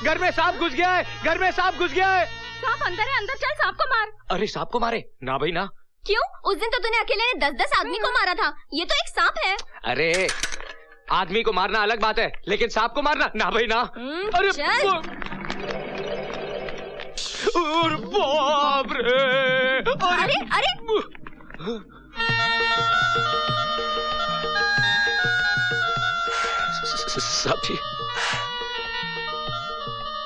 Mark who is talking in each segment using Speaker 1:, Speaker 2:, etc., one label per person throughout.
Speaker 1: घर में सांप घुस गया है, घर में सांप घुस गया है।
Speaker 2: सांप अंदर है, अंदर चल, सांप को मार।
Speaker 1: अरे सांप को मारे? ना भाई ना।
Speaker 2: क्यों? उस दिन तो तूने अकेले ने 10-10 आदमी को मारा था, ये तो एक सांप है।
Speaker 1: अरे आदमी को मारना अलग बात है, लेकिन सांप को मारना ना भाई ना। अरे बाप रे!
Speaker 2: अरे अरे
Speaker 1: साहब जी,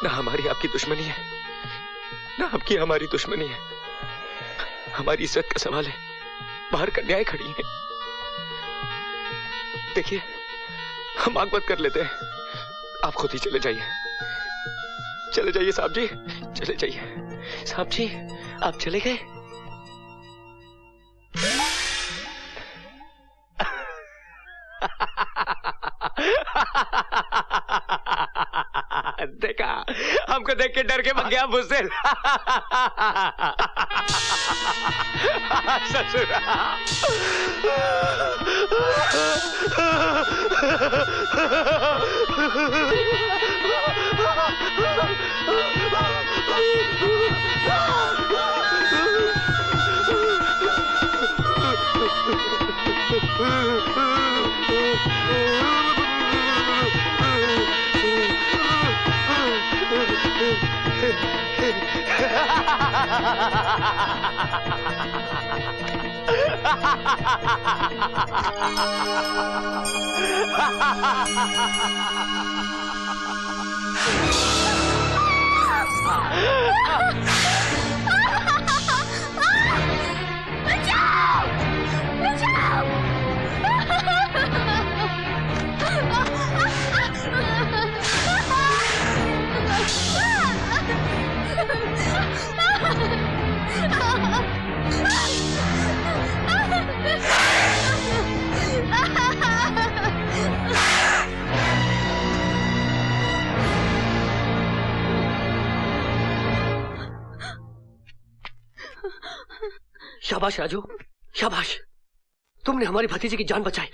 Speaker 1: ना हमारी आपकी दुश्मनी है, ना आपकी हमारी दुश्मनी है। हमारी इज्जत का सवाल है, बाहर कन्याएं खड़ी हैं। देखिए हम आग बंद कर लेते हैं, आप खुद ही चले जाइए। चले जाइए साहब जी, चले जाइए। साहब जी आप चले गए? देखा, हमको देख के डर के भाग गया बुज़दिल। ससुरा।
Speaker 3: शाबाश राजू, शाबाश, तुमने हमारी भतीजी की जान बचाई।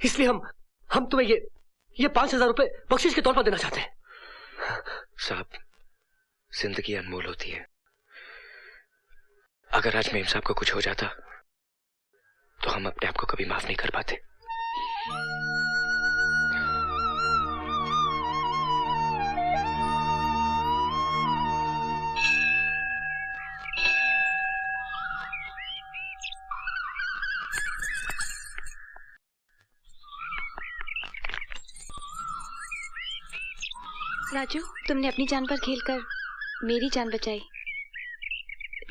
Speaker 3: इसलिए हम तुम्हें ये 5,000 रुपए बख्शिश के तौर पर देना चाहते हैं।
Speaker 1: साहब, जिंदगी अनमोल होती है। अगर आज मेम साहब को कुछ हो जाता तो हम अपने आप को कभी माफ नहीं कर पाते।
Speaker 2: राजू, तुमने अपनी जान पर खेलकर मेरी जान बचाई।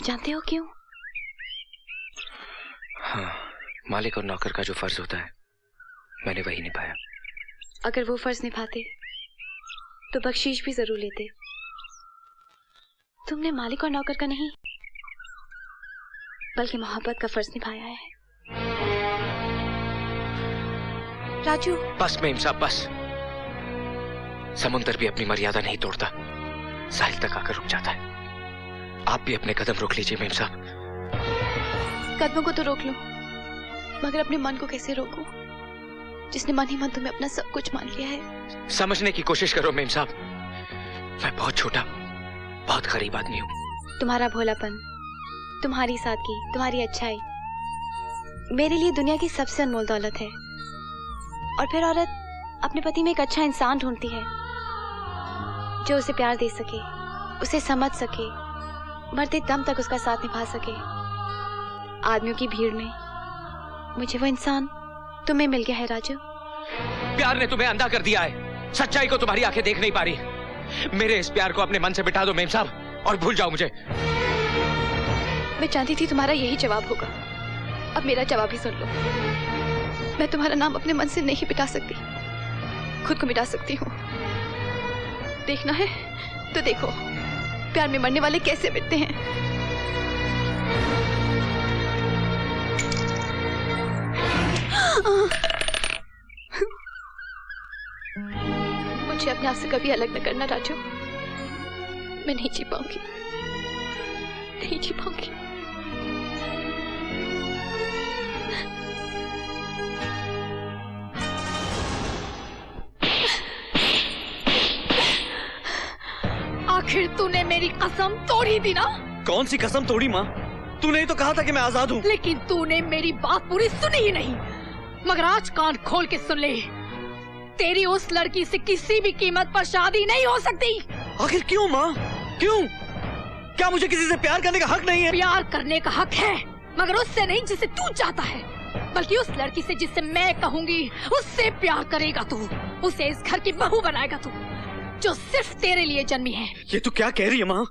Speaker 2: जानते हो क्यों?
Speaker 1: हाँ, मालिक और नौकर का जो फर्ज होता है मैंने वही निभाया।
Speaker 2: अगर वो फर्ज निभाते तो बख्शीश भी जरूर लेते। तुमने मालिक और नौकर का नहीं बल्कि मोहब्बत का फर्ज निभाया है। राजू,
Speaker 1: बस मेम साहब, बस। समुंदर भी अपनी मर्यादा नहीं तोड़ता, साहिल तक आकर रुक जाता है। आप भी अपने कदम रोक लीजिए मेम साहब।
Speaker 2: कदमों को तो रोक लो, मगर अपने मन को कैसे रोकूं, जिसने मन ही मन तुम्हें अपना सब कुछ मान लिया है।
Speaker 1: समझने की कोशिश करो मेम साहब। मैं बहुत छोटा, बहुत गरीब आदमी हूँ।
Speaker 2: तुम्हारा भोलापन, तुम्हारी सादगी, तुम्हारी अच्छाई मेरे लिए दुनिया की सबसे अनमोल दौलत है। और फिर औरत अपने पति में एक अच्छा इंसान ढूंढती है जो उसे प्यार दे सके, उसे समझ सके, मरते दम तक उसका साथ निभा सके। आदमियों की भीड़ में मुझे वो इंसान तुम्हें मिल गया है राजू।
Speaker 1: प्यार ने तुम्हें अंधा कर दिया है, सच्चाई को तुम्हारी आंखें देख नहीं पा रही। मेरे इस प्यार को अपने मन से बिठा दो मेम साहब, और भूल जाओ मुझे।
Speaker 2: मैं जानती थी तुम्हारा यही जवाब होगा। अब मेरा जवाब ही सुन लो। मैं तुम्हारा नाम अपने मन से नहीं मिटा सकती, खुद को मिटा सकती हूँ। देखना है तो देखो, प्यार में मरने वाले कैसे मिटते हैं। मुझे अपने आप से कभी अलग न करना राजू। मैं नहीं जी पाऊंगी, नहीं जी पाऊंगी।
Speaker 4: आखिर तूने मेरी कसम तोड़ी दी ना?
Speaker 5: कौन सी कसम तोड़ी माँ? तूने ही तो कहा था कि मैं आजाद हूँ।
Speaker 4: लेकिन तूने मेरी बात पूरी सुनी ही नहीं। मगर आज कान खोल के सुन ले, तेरी उस लड़की से किसी भी कीमत पर शादी नहीं हो सकती।
Speaker 5: आखिर क्यों माँ, क्यों? क्या मुझे किसी से प्यार करने का हक नहीं है?
Speaker 4: प्यार करने का हक है, मगर उससे नहीं जिसे तू चाहता है, बल्कि उस लड़की से जिससे मैं कहूँगी उससे प्यार करेगा तू। उसे इस घर की बहू बनाएगा तू, जो सिर्फ तेरे लिए जन्मी है।
Speaker 5: ये तू क्या कह रही है माँ?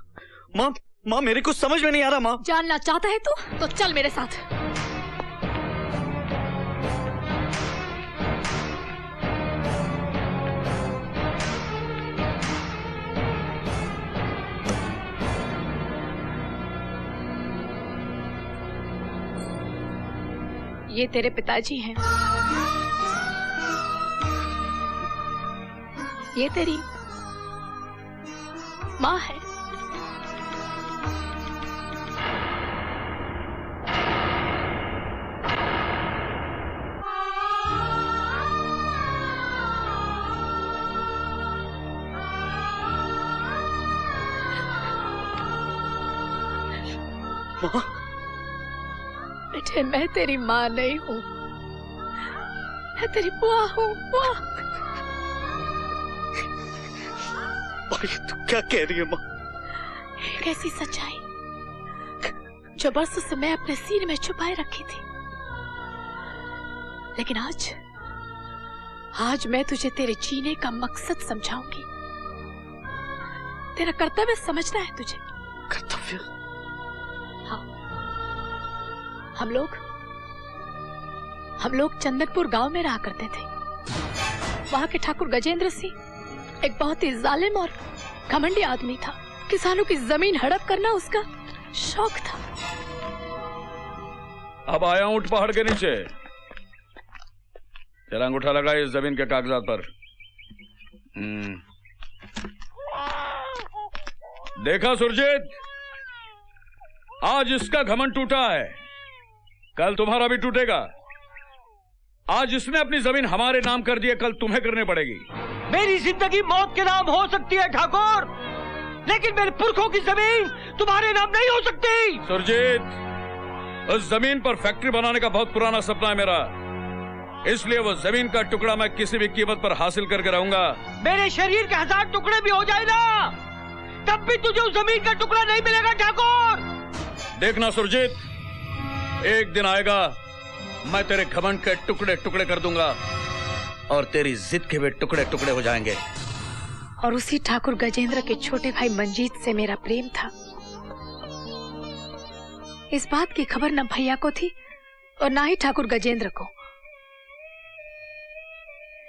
Speaker 5: माँ माँ मेरे कुछ समझ में नहीं आ रहा माँ।
Speaker 4: जानना चाहता है तू तो चल मेरे साथ। ये तेरे पिताजी हैं, ये तेरी माँ है।
Speaker 5: माँ
Speaker 4: बेटे, मैं तेरी माँ नहीं हूँ, मैं तेरी बुआ हूँ, बुआ।
Speaker 5: ये तू क्या कह रही है माँ?
Speaker 4: एक ऐसी सच्चाई जो बरसों से मैं अपने सीने में छुपाए रखी थी, लेकिन आज मैं तुझे तेरे जीने का मकसद समझाऊंगी। तेरा कर्तव्य समझना है तुझे।
Speaker 5: कर्तव्य?
Speaker 4: हाँ, हम लोग चंदनपुर गांव में रहा करते थे। वहां के ठाकुर गजेंद्र सिंह एक बहुत ही जालिम और घमंडी आदमी था। किसानों की जमीन हड़प करना उसका शौक था।
Speaker 6: अब आया ऊंट पहाड़ के नीचे। तेरा अंगूठा लगा इस जमीन के कागजात पर। देखा सुरजीत, आज इसका घमंड टूटा है, कल तुम्हारा भी टूटेगा। आज इसने अपनी जमीन हमारे नाम कर दी है, कल तुम्हें करनी पड़ेगी।
Speaker 3: मेरी जिंदगी मौत के नाम हो सकती है ठाकुर, लेकिन मेरे पुरखों की जमीन तुम्हारे नाम नहीं हो सकती।
Speaker 6: सुरजीत, उस जमीन पर फैक्ट्री बनाने का बहुत पुराना सपना है मेरा, इसलिए वो जमीन का टुकड़ा मैं किसी भी कीमत पर हासिल करके रहूंगा।
Speaker 3: मेरे शरीर के 1000 टुकड़े भी हो जाए ना, तब भी तुझे उस जमीन का टुकड़ा नहीं मिलेगा ठाकुर।
Speaker 6: देखना सुरजीत, एक दिन आएगा मैं तेरे घमंड के टुकड़े टुकड़े कर दूंगा और तेरी जिद के भी टुकड़े टुकड़े हो जाएंगे।
Speaker 4: और उसी ठाकुर गजेंद्र के छोटे भाई मंजीत से मेरा प्रेम था। इस बात की खबर न भैया को थी और ना ही ठाकुर गजेंद्र को।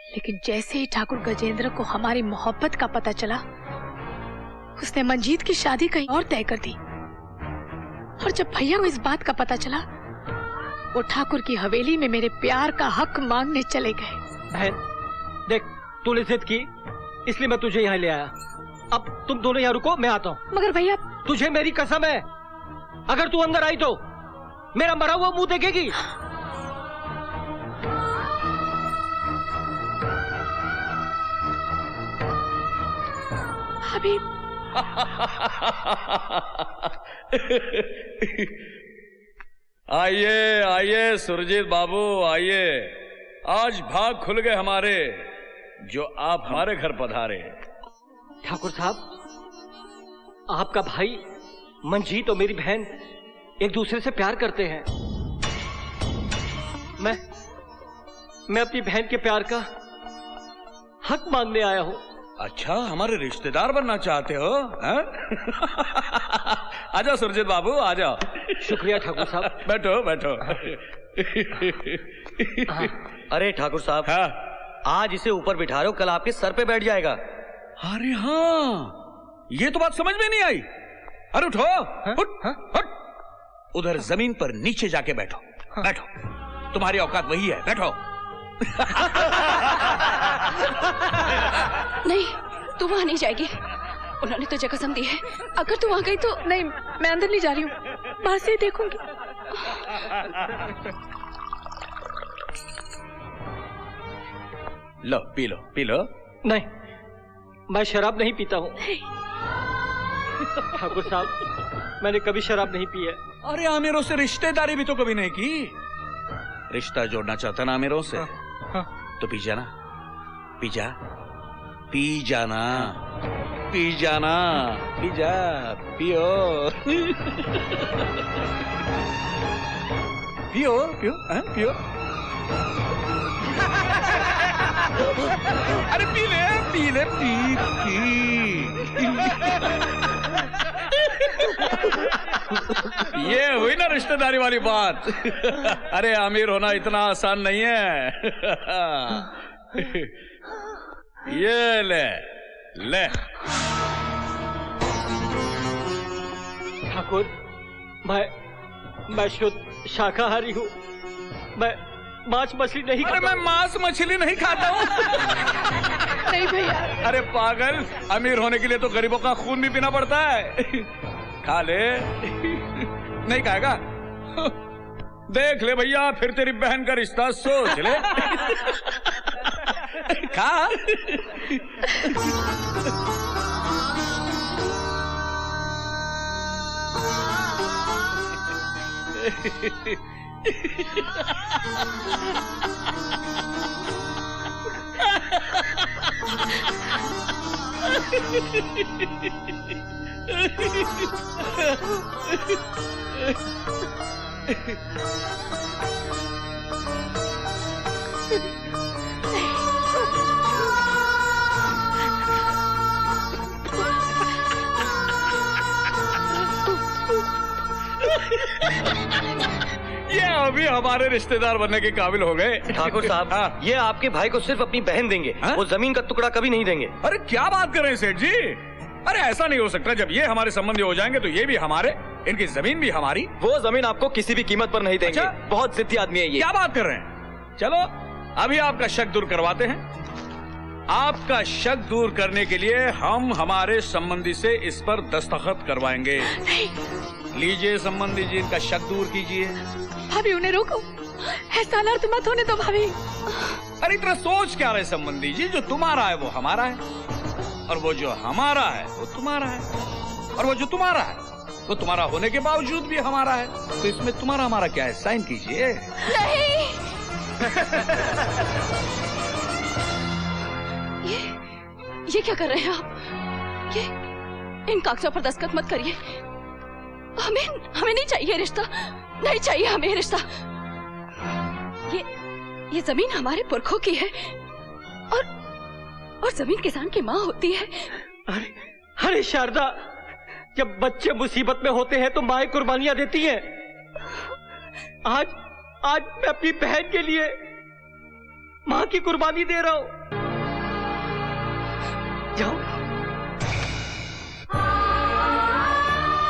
Speaker 4: लेकिन जैसे ही ठाकुर गजेंद्र को हमारी मोहब्बत का पता चला, उसने मंजीत की शादी कहीं और तय कर दी। और जब भैया को इस बात का पता चला, वो ठाकुर की हवेली में मेरे प्यार का हक मांगने चले गए।
Speaker 3: बहन देख, तूने जिद की इसलिए मैं तुझे यहाँ ले आया। अब तुम दोनों यहाँ रुको, मैं आता हूँ।
Speaker 4: मगर भैया,
Speaker 3: तुझे मेरी कसम है, अगर तू अंदर आई तो मेरा मरा हुआ मुंह देखेगी।
Speaker 4: भाभी।
Speaker 6: आइए आइए सुरजीत बाबू आइए, आज भाग खुल गए हमारे जो आप हमारे घर पधारे।
Speaker 3: ठाकुर साहब, आपका भाई मंजीत और मेरी बहन एक दूसरे से प्यार करते हैं। मैं अपनी बहन के प्यार का हक मांगने आया हूं।
Speaker 6: अच्छा, हमारे रिश्तेदार बनना चाहते हो? आ जाओ सुरजीत बाबू, आ जाओ।
Speaker 3: शुक्रिया ठाकुर साहब।
Speaker 6: बैठो बैठो।
Speaker 5: अरे ठाकुर साहब,
Speaker 6: हाँ?
Speaker 5: आज इसे ऊपर बिठा रहे हो, कल आपके सर पे बैठ जाएगा।
Speaker 6: अरे हाँ, ये तो बात समझ में नहीं आई। अरे उठो, उठ, उठ। उधर जमीन पर नीचे जाके बैठो। बैठो, तुम्हारी औकात वही है, बैठो।
Speaker 2: नहीं, तू वहां नहीं जाएगी। उन्होंने तुझे कसम दी है, अगर तू वहां गई तो।
Speaker 4: नहीं, मैं अंदर नहीं जा रही हूँ, बाहर से ही देखूंगी।
Speaker 6: लो पी लो, पी लो।
Speaker 3: नहीं, मैं शराब नहीं पीता हूँ। ठाकुर साहब, मैंने कभी शराब नहीं पी है।
Speaker 6: अरे आमिरों से रिश्तेदारी भी तो कभी नहीं की। रिश्ता जोड़ना चाहता ना आमिरों से?
Speaker 3: हाँ।
Speaker 6: तो पी जाना, पी जा, पी जाना, पी जाना, पी जा, पियो। पियो पियो, हाँ, पियो। अरे पी ले, पी ले, पी पी। ये हुई ना रिश्तेदारी वाली बात। अरे अमीर होना इतना आसान नहीं है। ये ले ले।
Speaker 3: ठाकुर, मैं शुद्ध शाकाहारी हूँ। मैं मांस मछली नहीं खाता।
Speaker 6: अरे मैं मांस मछली नहीं खाता हूँ।
Speaker 4: नहीं भैया।
Speaker 6: अरे पागल, अमीर होने के लिए तो गरीबों का खून भी पीना पड़ता है। खा ले। नहीं खाएगा? देख ले भैया, फिर तेरी बहन का रिश्ता सोच ले। खा। ये अभी हमारे रिश्तेदार बनने के काबिल हो गए।
Speaker 5: ठाकुर साहब,
Speaker 6: हाँ?
Speaker 5: ये आपके भाई को सिर्फ अपनी बहन देंगे,
Speaker 6: हाँ?
Speaker 5: वो जमीन का टुकड़ा कभी नहीं देंगे।
Speaker 6: अरे क्या बात कर रहे हैं सेठ जी? अरे ऐसा नहीं हो सकता। जब ये हमारे संबंधी हो जाएंगे तो ये भी हमारे, इनकी जमीन भी हमारी।
Speaker 5: वो जमीन आपको किसी भी कीमत पर नहीं देंगे।
Speaker 6: अच्छा?
Speaker 5: बहुत जिद्दी आदमी है ये।
Speaker 6: क्या बात कर रहे हैं? चलो अभी आपका शक दूर करवाते हैं। आपका शक दूर करने के लिए हम हमारे संबंधी से इस पर दस्तखत करवाएंगे। लीजिए संबंधी जी, इनका शक दूर कीजिए।
Speaker 4: भाभी उन्हें रोको, ऐसा अनर्थ मत होने दो भाभी।
Speaker 6: अरे इतना सोच क्या रहे संबंधी जी? जो तुम्हारा है वो हमारा है, और वो जो हमारा है वो तुम्हारा है, और वो जो तुम्हारा है वो तुम्हारा होने के बावजूद भी हमारा है। तो इसमें तुम्हारा हमारा क्या है? साइन कीजिए।
Speaker 2: नहीं। ये क्या कर रहे हैं आप? ये इन कागजों पर दस्तखत मत करिए। हमें नहीं चाहिए रिश्ता, नहीं चाहिए हमें रिश्ता। ये जमीन हमारे पुरखों की है, और जमीन किसान की माँ होती है।
Speaker 3: अरे शारदा, जब बच्चे मुसीबत में होते हैं तो माएं कुर्बानियां देती हैं। आज मैं अपनी बहन के लिए माँ की कुर्बानी दे रहा हूं। जाओ